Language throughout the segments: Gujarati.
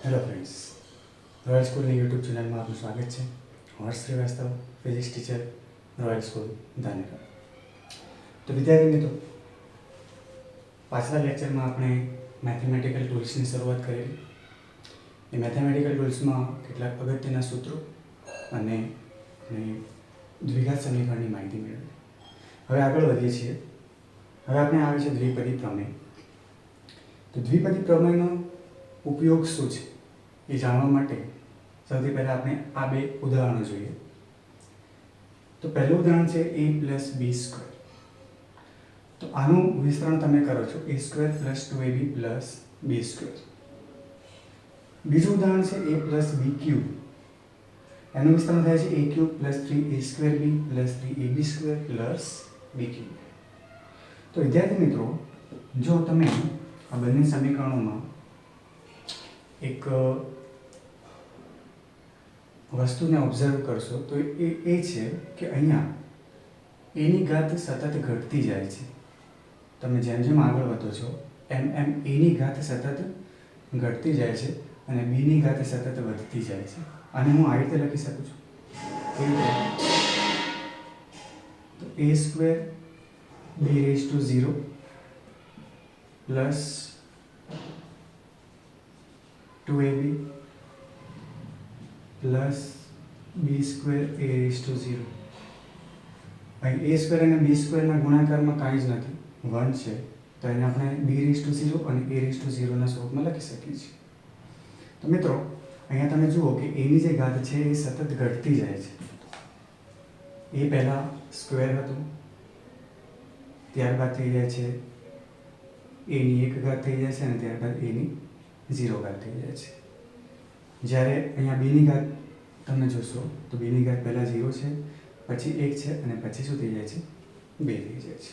હેલો ફ્રેન્ડ્સ, રોયલ સ્કૂલની યુટ્યુબ ચેનલમાં આપનું સ્વાગત છે. Harsh Shrivastava, physics teacher, Royal school Dhanera. તો વિદ્યાર્થી મિત્રો, પાછલા લેક્ચરમાં આપણે મેથેમેટિકલ ટૂલ્સની શરૂઆત કરેલી. એ મેથેમેટિકલ ટૂલ્સમાં કેટલાક અગત્યના સૂત્રો અને દ્વિઘાત સમીકરણની માહિતી મેળવી. હવે આગળ વધીએ છીએ. હવે આપણે આવે છે દ્વિપદી પ્રમેય. તો દ્વિપદી પ્રમેયનો ઉપયોગ શું છે એ જાણવા માટે સૌથી પહેલાં આપણે આ બે ઉદાહરણો જોઈએ. તો પહેલું ઉદાહરણ છે a પ્લસ બી સ્ક્વેર. તો આનું વિસ્તરણ તમે કરો છો a square plus 2ab plus b square. બીજું ઉદાહરણ છે a પ્લસ બી ક્યુબ. એનું વિસ્તરણ થાય છે a cube plus 3a square B plus 3ab square plus B cube. તો વિદ્યાર્થી મિત્રો, જો તમે આ બંને સમીકરણોમાં એક વસ્તુને ઓબ્ઝર્વ કરશો તો એ છે કે અહીંયા એની ઘાત સતત ઘટતી જાય છે. તમે જેમ જેમ આગળ વધો છો એમ એમ એની ઘાત સતત ઘટતી જાય છે અને બીની ઘાત સતત વધતી જાય છે. અને હું આ રીતે લખી શકું છું તો a square b raise to 0 plus 2ab plus b square a raise to 0. અહીં a સ્ક્વેર અને બી સ્ક્વેરના ગુણાકારમાં કાંઈ જ નથી, 1 છે. તો એને આપણે બી રેઝ ટુ 0 અને એ રેઝ ટુ 0ના સ્વરૂપમાં લખી શકીએ છીએ. તો મિત્રો, અહીંયા તમે જુઓ કે એની જે ઘાત છે એ સતત ઘટતી જાય છે. એ પહેલાં સ્ક્વેર હતું, ત્યારબાદ થઈ જાય છે એની 1 ઘાત થઈ જાય છે અને ત્યારબાદ એની 0 ઘાત થઈ જાય છે. જ્યારે અહીંયા બીની ઘાત તમે જોશો તો બીની ઘાત પહેલાં 0 છે, પછી 1 છે અને પછી શું થઈ જાય છે, 2 થઈ જાય છે.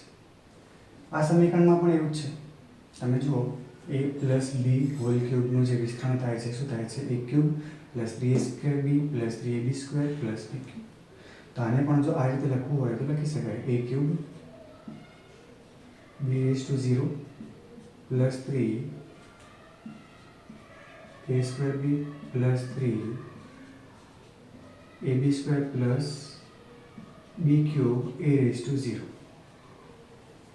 આ સમીકરણમાં પણ એવું જ છે. તમે જુઓ a પ્લસ બી હોલ ક્યુબનું જે વિસ્તરણ થાય છે, શું થાય છે, a cube plus 3a square B plus 3ab square plus B cube. તો આને પણ જો આ રીતે લખવું હોય તો લખી શકાય a cube B raise to 0 plus 3 a square B plus 3 ab square plus B cube A raise to 0.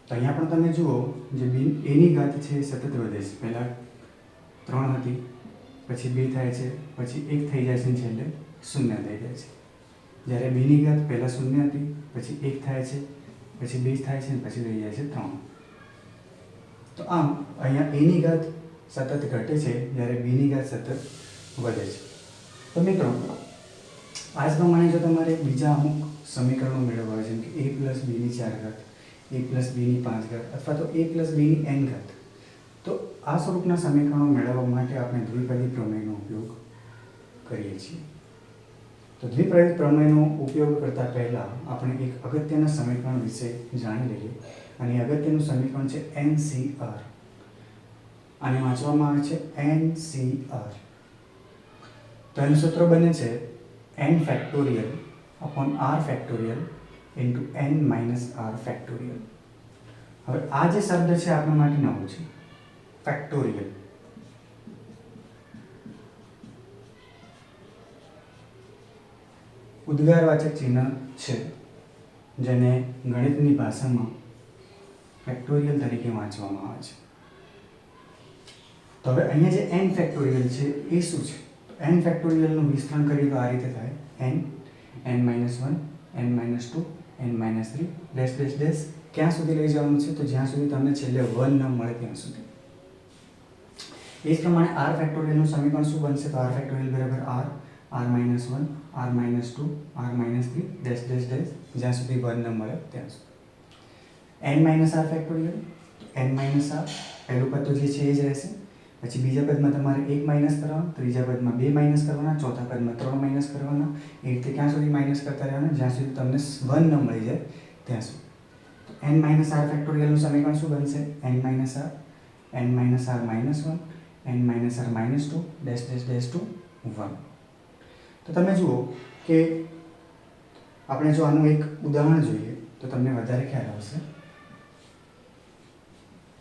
તો અહીંયા પણ તમે જુઓ જે એની ઘાત છે એ સતત વધે છે. પહેલાં 3 હતી, પછી 2 થાય છે, પછી 1 થઈ જાય છે અને છેલ્લે 0 થઈ જાય છે. જ્યારે બીની ઘાત પહેલાં 0 હતી, પછી 1 થાય છે, પછી 2 થાય છે અને પછી થઈ જાય છે 3. તો આમ અહીંયા એની ઘાત સતત ઘટે છે જ્યારે બીની ઘાત સતત વધે છે. તો મિત્રો, આ જ પ્રમાણે જો તમારે બીજા અમુક સમીકરણો મેળવવા હોય, જેમ કે a પ્લસ બીની 4 ઘાત, a પ્લસ બીની 5 ઘાત અથવા તો a પ્લસ બીની n ઘાત, તો આ સ્વરૂપના સમીકરણો મેળવવા માટે આપણે દ્વિપદી પ્રમેયનો ઉપયોગ કરીએ છીએ. તો દ્વિપદી પ્રમેયનો ઉપયોગ કરતા પહેલાં આપણે એક અગત્યના સમીકરણ વિશે જાણી લઈએ. અને અગત્યનું સમીકરણ છે NCR. આને વાંચવામાં આવે છે NCR. તો એનું સૂત્ર બને છે n factorial upon r factorial into n minus r factorial. હવે આ જે શબ્દ છે આપણા માટે નવો છે, ફેક્ટોરિયલ. ઉદ્ગારવાચક ચિહ્ન છે જેને ગણિતની ભાષામાં ફેક્ટોરિયલ તરીકે વાંચવામાં આવે છે. તો હવે અહીંયા જે n ફેક્ટોરિયલ છે એ શું છે? n ફેક્ટોરિયલનું વિસ્તરણ કરીએ તો આ રીતે થાય n, n minus 1, n minus 2, n minus 3 dash dash dash. ક્યાં સુધી લઈ જવાનું છે? તો જ્યાં સુધી તમને છેલ્લે 1 ન મળે ત્યાં સુધી. એ જ પ્રમાણે r ફેક્ટોરિયલનું સમીકરણ શું બનશે? તો r ફેક્ટોરિયલ બરાબર r, r minus 1, r minus 2, r minus 3 dash dash dash જ્યાં સુધી 1 ન મળે ત્યાં સુધી. n minus r factorial, n minus r પહેલું પદ તો જે છે એ જ રહેશે. પછી બીજા પદમાં તમારે 1 માઇનસ કરવાનું, ત્રીજા પદમાં 2 માઇનસ કરવાના, ચોથા પદમાં 3 માઇનસ કરવાના. એ રીતે ક્યાં સુધી માઇનસ કરતા રહેવાના? જ્યાં સુધી તમને 1 ન મળી જાય ત્યાં સુધી. તો n માઇનસ r ફેક્ટોરિયલનું સમીકરણ શું બનશે? n minus r, n minus r minus 1, n minus r minus 2 dash dash dash to 1. તો તમે જુઓ કે આપણે જો આનું એક ઉદાહરણ જોઈએ તો તમને વધારે ખ્યાલ આવશે.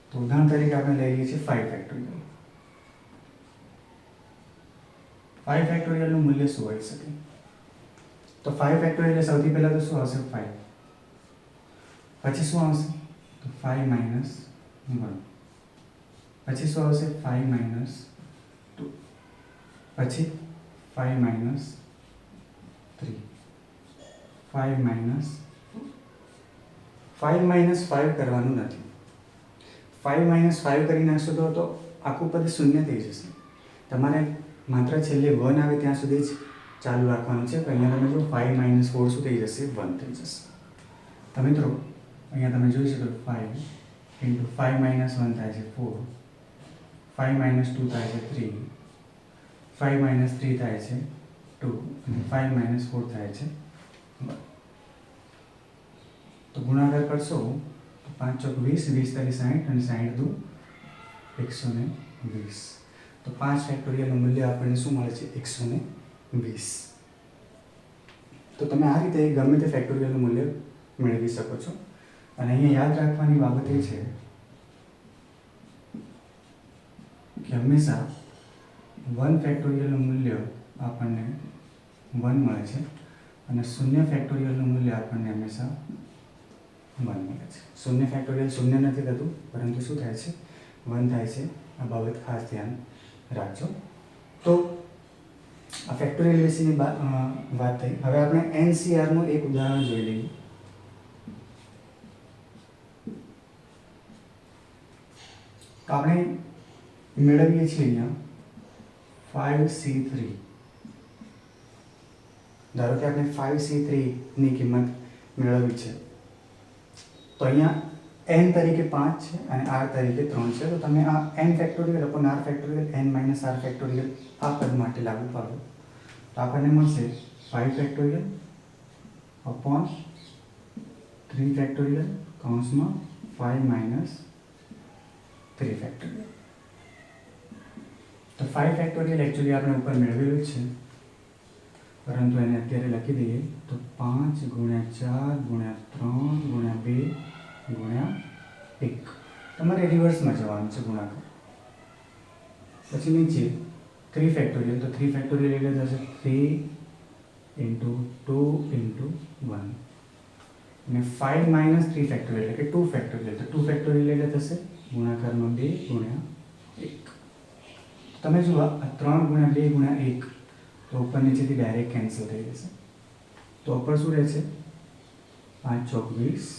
તો ઉદાહરણ તરીકે આપણે લઈ લઈએ છીએ 5 ફેક્ટોરિયલ. 5 ફેક્ટોરિયલનું મૂલ્ય શું હોઈ શકે? તો 5 ફેક્ટોરિયલ સૌથી પહેલાં તો શું આવશે? 5. પછી શું આવશે? તો 5 માઇનસ 1. પછી શું આવશે? 5 માઇનસ 2. પછી 5 માઇનસ 3. 5 માઇનસ 5 માઇનસ 5 કરવાનું નથી. 5 માઇનસ 5 કરી નાખશો તો આખું પદ શૂન્ય થઈ જશે. તમારે માત્ર છેલ્લે 1 આવે ત્યાં સુધી જ ચાલુ રાખવાનું છે. અહીંયા તમે જો 5 માઇનસ 4 શું થઈ જશે? 1 થઈ જશે. તો મિત્રો અહીંયા તમે જોઈ શકો 5 ઇન્ટુ 5 માઇનસ 1 થાય છે 4, 5 માઇનસ 2 થાય છે 3, 5 માઇનસ 3 થાય છે 2 અને 5 માઇનસ 4 થાય છે 1. તો ગુણાકાર કરશો તો 5 ચોક 20, 20 તારી 60 અને 60 દુ 120. તો 5 ફેક્ટોરિયલનું મૂલ્ય આપણને શું મળે છે? 120. તો તમે આ રીતે ગમે તે ફેક્ટોરિયલનું મૂલ્ય મેળવી શકો છો. અને અહીંયા યાદ રાખવાની બાબત એ છે કે હંમેશા 1 ફેક્ટોરિયલનું મૂલ્ય આપણને 1 મળે છે અને 0 ફેક્ટોરિયલનું મૂલ્ય આપણને હંમેશા 1 મળે છે. 0 ફેક્ટોરિયલ 0 નથી થતું, પરંતુ શું થાય છે? 1 થાય છે. આ બાબત ખાસ ધ્યાન રાખજો. તો આ ફેક્ટોરિયલ વિશેની વાત થઈ. હવે આપણે NCRનું એક ઉદાહરણ જોઈ લઈએ. તો આપણે મેળવીએ છીએ અહીંયા 5C3. ધારો કે આપણે 5C3 ની કિંમત મેળવવી છે. તો અહીંયા n તરીકે 5 છે અને r તરીકે 3 છે. તો તમે આ n factorial upon r factorial n minus r factorial આ પદ માટે લાગુ પાડો તો આપણને મળશે 5 ફેક્ટોરિયલ અપોન 3 ફેક્ટોરિયલ કૌંસમાં 5 માઇનસ 3 ફેક્ટોરિયલ. તો 5 ફેક્ટોરિયલ એકચ્યુઅલી આપણે ઉપર મેળવેલું છે, પરંતુ એને અત્યારે લખી દઈએ તો 5 ગુણ્યા 4 ગુણ્યા 3 ગુણ્યા 2 ગુણ્યા 1. તમારે રિવર્સમાં જવાનું છે ગુણાકાર. પછી નીચે 3 ફેક્ટોરિયલ. તો 3 ફેક્ટોરિયલ એટલે થશે 3 ઇન્ટુ 2 ઇન્ટુ 1 અને 5 માઇનસ 3 ફેક્ટોરિયલ એટલે કે 2 ફેક્ટોરિયલ. તો 2 ફેક્ટોરિયલ એટલે થશે ગુણાકારમાં 2 ગુણ્યા 1. તમે જુઓ આ 3 ગુણ્યા 2 ગુણ્યા 1 તો ઉપર નીચેથી ડાયરેક્ટ કેન્સલ થઈ જશે. તો ઉપર શું રહેશે? 5 ચોક 20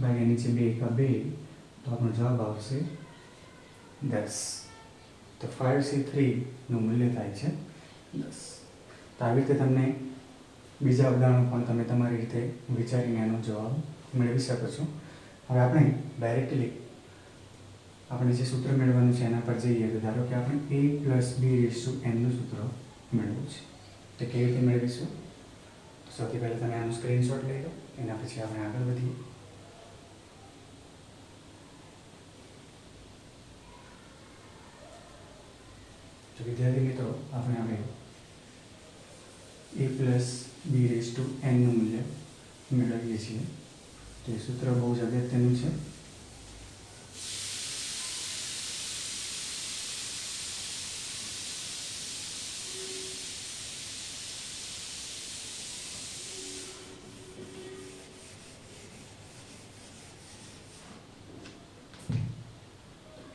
ભાગ્યા નીચે 2 કા 2, તો આપણો જવાબ આવશે 10. તો 5C3 નું મૂલ્ય થાય છે 10. તો આવી રીતે તમને બીજા ઉદાહરણો પણ તમે તમારી રીતે વિચારીને એનો જવાબ મેળવી શકો છો. હવે આપણે ડાયરેક્ટલી આપણે જે સૂત્ર મેળવવાનું છે એના પર જઈએ. તો ધારો કે આપણે a plus b raise to n નું સૂત્ર મેળવવું છે. તો કેવી રીતે મેળવીશું? સૌથી પહેલાં તમે આનો સ્ક્રીનશોટ લઈ લો, એના પછી આપણે આગળ વધીએ. તો વિદ્યાર્થી મિત્રો, આપણે હવે a plus b raise to n નું મૂલ્ય મેળવીએ છીએ. તો એ સૂત્ર બહુ જ અગત્યનું છે.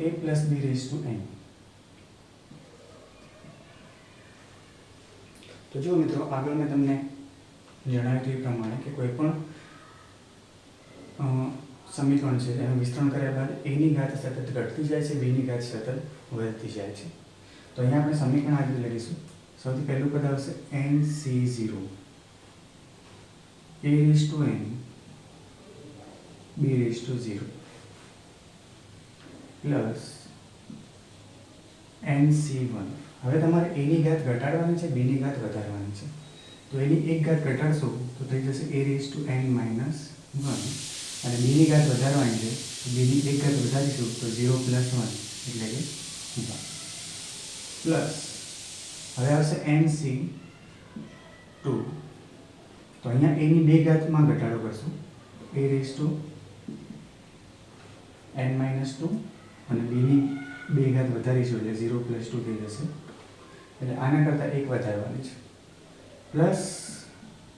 a plus b raise to n. તો જો મિત્રો, આગળ મેં તમને જણાવ્યું એ પ્રમાણે કે કોઈ પણ સમીકરણ છે એનું વિસ્તરણ કર્યા બાદ a ની ઘાત સતત ઘટતી જાય છે, b ની ઘાત સતત વધતી જાય છે. તો અહીંયા આપણે સમીકરણ આ રીતે લખીશું. સૌથી પહેલું પદ આવશે NC0 a raise to n b raise to 0 plus NC1. હવે તમારે a ની ઘાત ઘટાડવાની છે, b ની ઘાત વધારવાની છે. તો એની એક ઘાત ઘટાડશો તો થઈ જશે a raise to n minus 1 અને b ની ઘાત વધારવાની છે તો b ની એક ઘાત વધારીશું તો 0 પ્લસ 1 એટલે કે 1 પ્લસ હવે આવશે NC2. તો અહીંયા a ની બે ઘાતમાં ઘટાડો કરશું, a raise to n minus 2 અને b ની બે ઘાત વધારીશું એટલે 0 પ્લસ 2 થઈ જશે એટલે આના કરતાં એક વધારવાની છે plus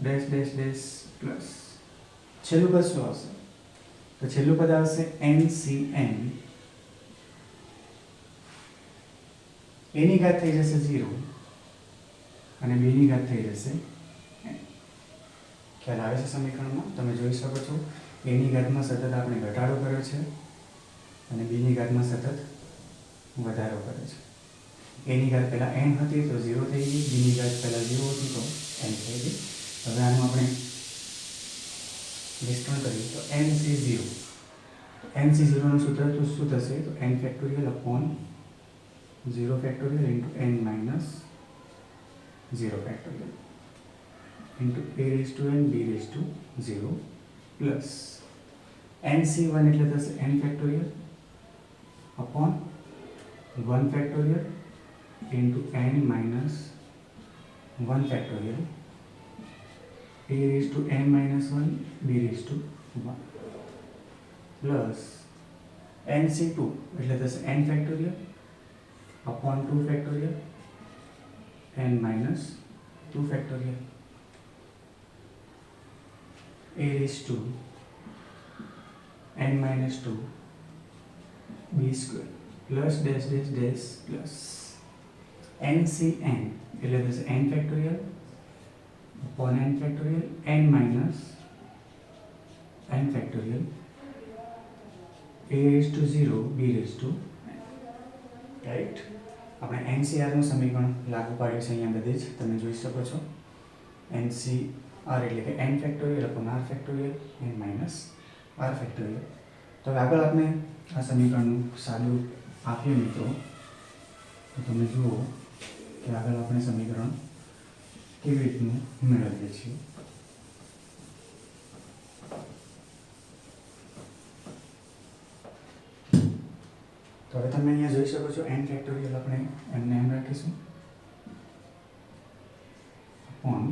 dash dash dash plus છેલ્લું પદ શું આવશે તો છેલ્લું પદ આવશે NCN એની ઘાત થઈ જશે 0 અને બીની ઘાત થઈ જશે n. ખ્યાલ આવે છે સમીકરણમાં તમે જોઈ શકો છો એની ઘાતમાં સતત આપણે ઘટાડો કર્યો છે અને બીની ઘાતમાં સતત વધારો કર્યો છે એની ઘાત પહેલાં n હતી તો 0 થઈ ગઈ બીની ઘાત પહેલાં 0 હતી તો n થઈ ગઈ હવે આનું આપણે વિસ્તરણ કરીએ તો NC0 નું સૂત્ર તો શું થશે તો n factorial upon 0 factorial into n minus 0 factorial into a raise to n b raise to 0 plus NC1 એટલે થશે n factorial upon 1 factorial into n minus 1 factorial a raised to n minus 1 b raised to 1 plus NC2 એટલે થશે n factorial upon 2 factorial n minus 2 factorial a raised to n minus 2 b square plus dash dash dash plus NCN એટલે થશે n factorial upon n factorial n minus n factorial a raised to 0 b raised to n. Right આપણે NCR નું સમીકરણ લાગુ પાડ્યું છે અહીંયા બધે જ તમે જોઈ શકો છો NCR એટલે કે n factorial upon r factorial n minus r factorial તો આગળ આપણે આ સમીકરણનું સાદું આપીએ મિત્રો તો તમે જુઓ કે આગળ આપણે સમીકરણ કેવી રીતનું મેળવીએ છીએ તો હવે તમે અહીંયા જોઈ શકો છો n ફેક્ટોરિયલ આપણે એમને એમ રાખીશું અપોન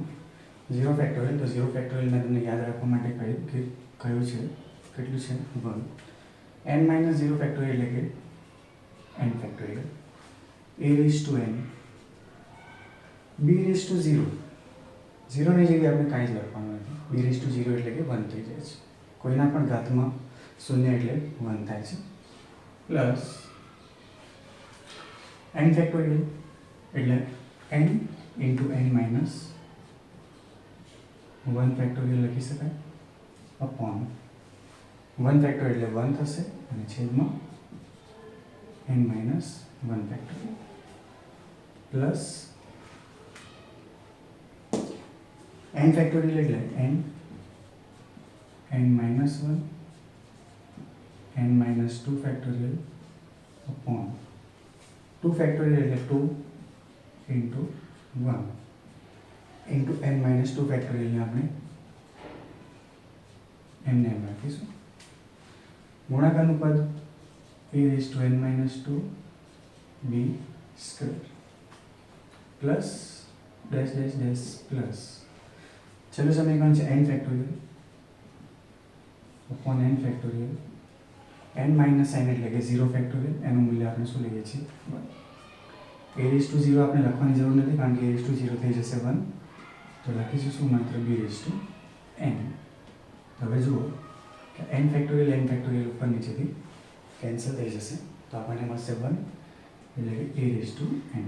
0 ફેક્ટોરિયલ તો 0 ફેક્ટોરિયલ મેં તમને યાદ રાખવા માટે કહ્યું છે કેટલું છે 1 n માઇનસ 0 ફેક્ટોરિયલ એટલે કે n factorial a raise to n b raise to 0 0ની જગ્યાએ આપણે કાંઈ જ લખવાનું નથી b રેઝ ટુ 0 એટલે કે 1 થઈ જાય છે કોઈના પણ ઘાતમાં 0 એટલે 1 થાય છે પ્લસ n ફેક્ટોરિયલ એટલે n into n minus 1 factorial લખી શકાય અપોન 1 ફેક્ટોરિયલ એટલે 1 થશે અને છેદમાં n minus 1 factorial plus n factorial એટલે n minus 1 n minus 2 factorial upon 2 factorial એટલે 2 into 1 into n minus 2 ફેક્ટોરિયલને આપણે એમને એમ રાખીશું ગુણાકારનું પદ a raised to n minus 2 b square plus dash dash dash plus છેલ્લું સમીકરણ છે n factorial upon n factorial n minus n એટલે કે 0 ફેક્ટોરિયલ એનું મૂલ્ય આપણે શું લઈએ છીએ 1 a raised to 0 આપણે લખવાની જરૂર નથી કારણ કે a raised to 0 થઈ જશે 1 તો લખીશું શું માત્ર b raised to n હવે જુઓ કે n ફેક્ટોરિયલ ઉપર નીચેથી કેન્સલ થઈ જશે તો આપણને મળશે 1 એટલે કે a raised to n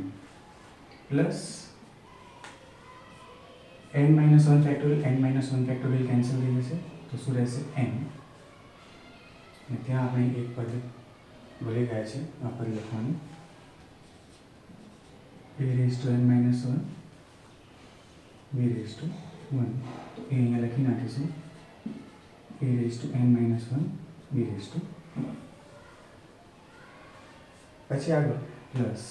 plus n minus 1 factorial cancel થઈ જશે તો શું રહેશે n અને ત્યાં આપણે એક પદ ભૂલી ગયા છે આ પદ લખવાનું a raised to n minus 1 b raised to 1 તો એ અહીંયા લખી નાખીશું a raised to n minus 1 b raised to 1 પછી આગળ પ્લસ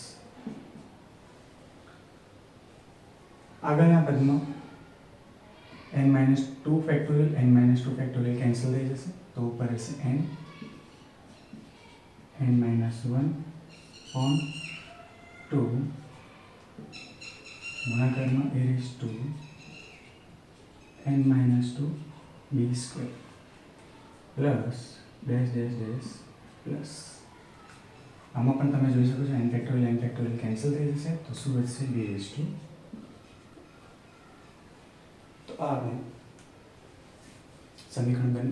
આગળના પદમાં n minus 2 ફેક્ટોરિયલ કેન્સલ થઈ જશે તો ઉપર રહેશે n minus 1 on 2 ગુણાકારમાં a raised to n minus 2 b square plus dash dash dash plus આમાં પણ તમે જોઈ શકો છો n ફેક્ટોરિયલ કેન્સલ થઈ જશે, તો શું બચશે b રેઝ ટુ. તો આ આપણું સમીકરણ બને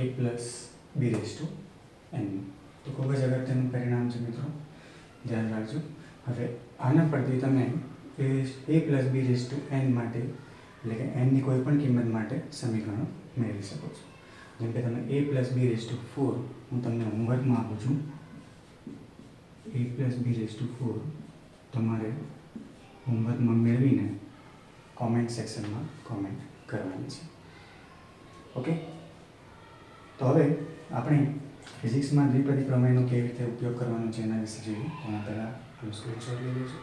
a plus b raise to n. તો ખૂબ જ અગત્યનું પરિણામ છે મિત્રો, ધ્યાન રાખજો. હવે આના પરથી તમે a plus B raise to n માટે, એટલે કે nની કોઈ પણ કિંમત માટે સમીકરણો મેળવી શકો છો. જેમ કે તમે a plus B raise to 4 હું તમને હોમવર્કમાં આપું છું. a plus B raise to 4 તમારે હોમવર્કમાં મેળવીને કોમેન્ટ સેક્શનમાં કોમેન્ટ કરવાની છે. ઓકે, તો હવે આપણે ફિઝિક્સમાં દ્વિપદી પ્રમેયનો કેવી રીતે ઉપયોગ કરવાનો છે એના વિશે જોઈએ. એના પહેલાં હું સ્ક્રીનશોટ લઈ લઉં છું.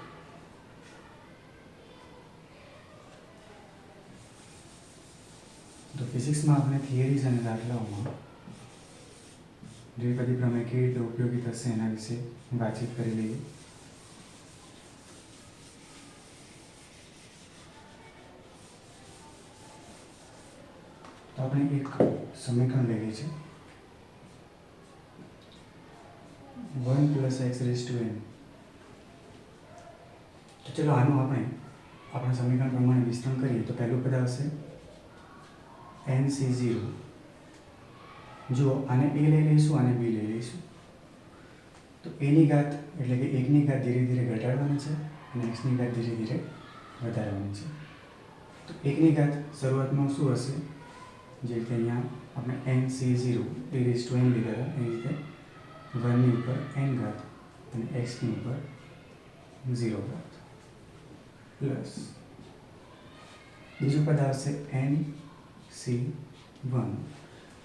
તો ફિઝિક્સમાં આપણે થિયરીઝ અને દાખલાઓમાં દ્વિપદી પ્રમેય કેવી રીતે ઉપયોગી થશે એના વિશે વાતચીત કરી લઈએ. તો આપણે એક સમીકરણ લઈએ છીએ 1 plus X raise to n. તો ચલો આનું આપણે આપણા સમીકરણ પ્રમાણે વિસ્તરણ કરીએ. તો પહેલું પદ આવશે nc0. જો આને a લઈ લઈશું, આને b લઈ લઈશું. તો a ની ઘાત એટલે કે 1 ની ઘાત ધીરે ધીરે ઘટાડવાની છે અને x ની ઘાત ધીરે ધીરે વધારવાની છે. તો 1 ની ઘાત શરૂઆતમાં શું હશે, જે રીતે અહીંયા આપણે nc0 e rays to n લીધા હતા, એ રીતે 1 ની ઉપર n ઘાત અને x ની ઉપર 0 ઘાત પ્લસ બીજું પદ આવશે nc1.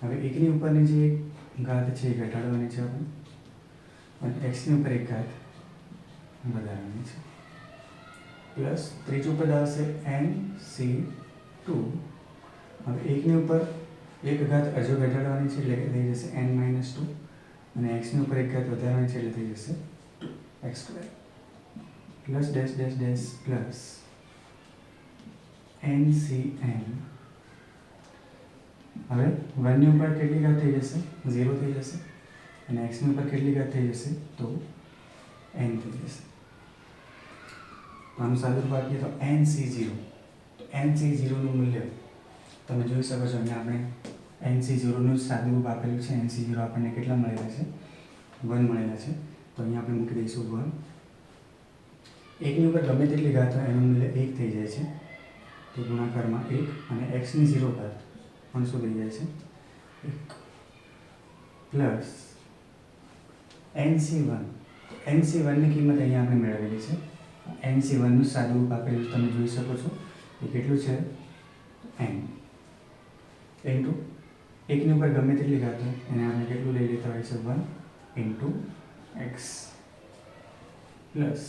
હવે 1 ની ઉપરની જે ઘાત છે એ ઘટાડવાની છે આપણે, અને x ની ઉપર એક ઘાત વધારવાની છે. પ્લસ ત્રીજું પદ આવશે nc2. હવે 1 ની ઉપર એક ઘાત હજુ ઘટાડવાની છે, એટલે કે થઈ જશે n-2, અને x ની ઉપર એક ઘાત વધારવાની છે, એટલે થઈ જશે 2x2 plus dash dash dash plus ncn. હવે 1 ની ઉપર કેટલી ઘાત થઈ જશે, 0 થઈ જશે, અને x ની ઉપર કેટલી ઘાત થઈ જશે, તો n થઈ જશે. આનું સાદુરૂપ આપીએ તો nc0. તો nc0 નું મૂલ્ય તમે જોઈ શકો છો. અહીંયા આપણે nc0 નું સાદુરૂપ આપેલું છે. nc0 આપણને કેટલા મળેલા છે, 1 મળેલા છે. તો અહીંયા આપણે મૂકી દઈશું 1. 1 ની ઉપર ગમે તેટલી ઘાત હોય એનું મૂલ્ય 1 થઈ જાય છે, તો ગુણાકારમાં 1, અને x ની 0 ઘાત પણ શું થઈ જાય છે, 1 પ્લસ nc1. nc1 ની કિંમત અહીંયા આપણે મેળવેલી છે. nc1 નું સાદુરૂપ આપેલું તમે જોઈ શકો છો. એ કેટલું છે, n ઇન્ટુ 1 ની ઉપર ગમે તેટલી ઘાત હોય એને આપણે કેટલું લઈ લેતા હોય છે, 1 ઇન્ટુ x પ્લસ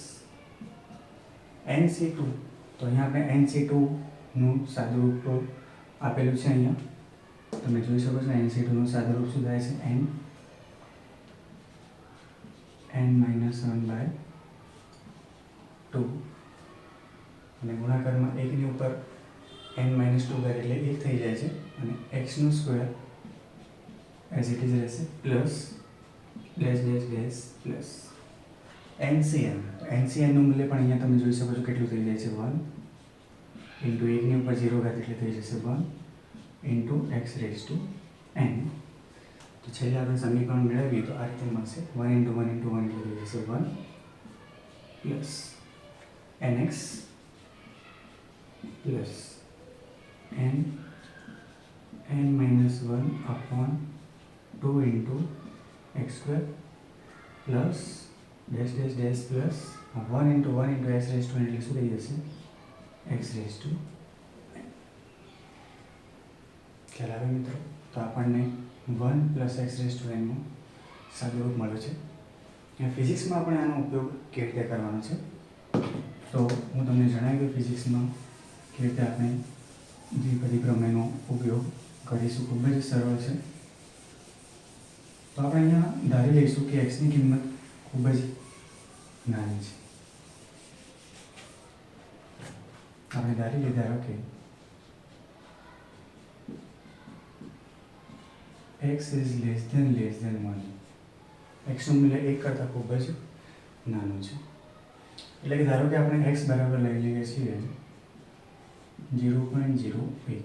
nc2. તો અહીંયા આપણે nc2 નું સાદુરૂપ આપેલું છે. અહીંયા તમે જોઈ શકો છો nc2 નું સાદુરૂપ શું થાય છે, n-1/2, અને ગુણાકારમાં 1 ની ઉપર n-2 ઘાત એટલે 1 થઈ જાય છે, અને x નું સ્ક્વેર એઝ ઇટ ઇઝ રહેશે plus dash dash dash plus ncn. તો ncn નું મૂલ્ય પણ અહીંયા તમે જોઈ શકો છો કેટલું થઈ જાય છે, 1 ઇન્ટુ 1 ની ઉપર 0 ઘાત એટલે થઈ જશે 1 into x raise to n. તો છેલ્લે આપણે સમીકરણ મેળવીએ તો આ રીતે મળશે 1 ઇન્ટુ 1 ઇન્ટુ 1 એટલે થઈ જશે 1 plus nx plus n-1/2 into x square plus dash dash dash plus 1 into x raise to n એટલે શું થઈ જશે, x રેઝ ટુ n. ખ્યાલ આવે મિત્રો? તો આપણને 1 plus x raise to n નું સાદુરૂપ મળ્યું છે. ફિઝિક્સમાં આપણે આનો ઉપયોગ કેવી રીતે કરવાનો છે, તો હું તમને જણાવ્યું ફિઝિક્સમાં કેવી રીતે આપણે દ્વિપદી પ્રમેયનો ઉપયોગ કરીશું. ખૂબ જ સરળ છે. તો આપણે અહીંયા ધારી લઈશું કે x ની કિંમત ખૂબ જ નાની છે. આપણે ધારી લીધા કે x is less than 1. એક્સનું મૂલ્ય 1 કરતાં ખૂબ જ નાનું છે. એટલે કે ધારો કે આપણે એક્સ બરાબર લઈ લઈએ છીએ 0.01,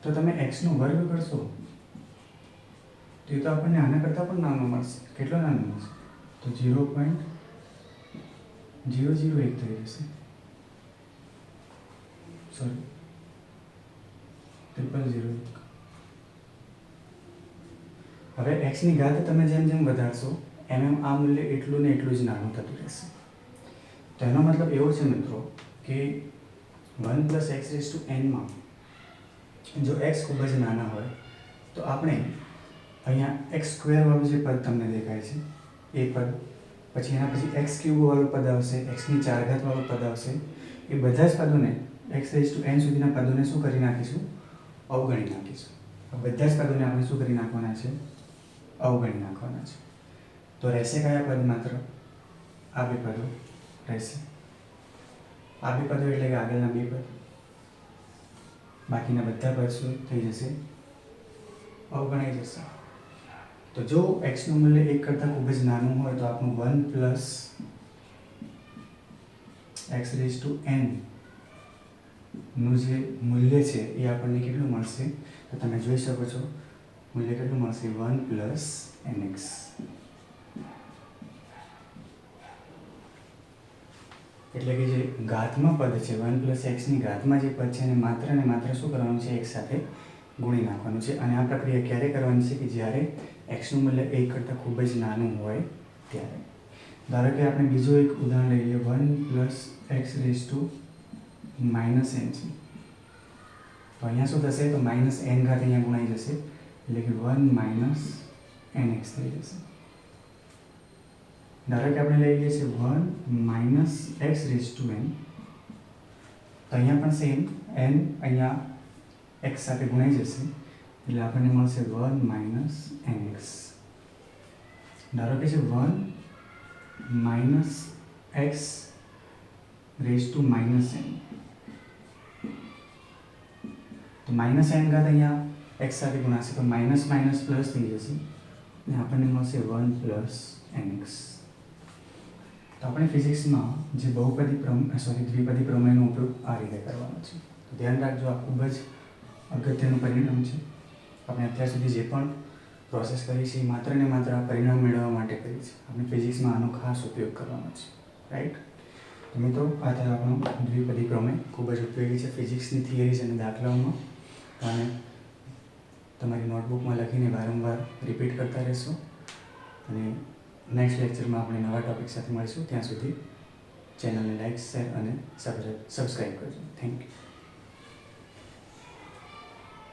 તો તમે એક્સનો વર્ગ કરશો તો એ તો આપણને આના કરતાં પણ નાનો મળશે. કેટલો નાનો મળશે? તો 0.001 થઈ જશે. સોરી, 0001. હવે એક્સની ઘાત તમે જેમ જેમ વધારશો એમ એમ આ મૂલ્ય એટલું ને એટલું જ નાનું થતું રહેશે. તો એનો મતલબ એવો છે મિત્રો કે 1 + x⁻n માં જો x ખૂબ જ નાના હોય તો આપણે અહીંયા x² વાળું જે પદ તમને દેખાય છે એ પદ, પછી એના પછી x³ વાળું પદ આવશે, x⁴ વાળું પદ આવશે. એ બધા જ પદોને x⁻n સુધીના પદોને શું કરી નાખીશું? અવગણી નાખીશું. આ બધા જ પદોને આપણે શું કરી નાખવાના છે? અવગણી નાખવાના છે. તો રહેશે કયા પદ? માત્ર આ બે પદો રહેશે. આ બે પદો એટલે કે આગળના બે પદ. બાકીના બધા પદ શું થઈ જશે? અવગણાઈ જશે. તો જો x નું મૂલ્ય 1 કરતાં ખૂબ જ નાનું હોય તો આપણું 1 + x⁻n નું જે મૂલ્ય છે એ આપણને કેટલું મળશે? તો તમે જોઈ શકો છો મૂલ્ય કેટલું મળશે? 1 + nx. એટલે કે જે ઘાતમાં પદ છે 1 + x ની ઘાતમાં જે પદ છે એને માત્ર ને માત્ર શું કરવાનું છે? x સાથે ગુણી નાખવાનું છે. અને આ પ્રક્રિયા ક્યારે કરવાની છે? કે જ્યારે x નું મૂલ્ય 1 કરતાં ખૂબ જ નાનું હોય ત્યારે. ધારો કે આપણે બીજું એક ઉદાહરણ લઈ લઈએ 1 + x⁻n છે. તો અહીંયા શું થશે? તો -n ઘાત અહીંયા ગુણાઈ જશે એટલે કે 1 - nx થઈ જશે. ધારો કે આપણે લઈ લઈએ છીએ 1 - x⁻n, તો અહીંયા પણ સેમ n અહીંયા x સાથે ગુણાઈ જશે એટલે આપણને મળશે 1 - nx. ધારો કે છે 1 - x⁻n, તો -n ઘાત અહીંયા x સાથે ગુણાશે તો માઇનસ પ્લસ થઈ જશે અને આપણને મળશે 1 + nx. તો આપણે ફિઝિક્સમાં જે દ્વિપદી પ્રમેયનો ઉપયોગ આ રીતે કરવાનો છે. તો ધ્યાન રાખજો, આ ખૂબ જ અગત્યનું પરિણામ છે. આપણે અત્યાર સુધી જે પણ પ્રોસેસ કરી છે એ માત્ર ને માત્ર આ પરિણામ મેળવવા માટે કરી છે. આપણે ફિઝિક્સમાં આનો ખાસ ઉપયોગ કરવાનો છે, રાઈટ? તો મિત્રો, આ થયો આપણો દ્વિપદી પ્રમેય. ખૂબ જ ઉપયોગી છે ફિઝિક્સની થિયરીઝ અને દાખલાઓમાં. અને તમારી નોટબુકમાં લખીને વારંવાર રિપીટ કરતા રહેશો. અને નેક્સ્ટ લેક્ચરમાં આપણે નવા ટૉપિક સાથે મળીશું. ત્યાં સુધી ચેનલને લાઈક, શેર અને સબસ્ક્રાઈબ કરજો. Thank you.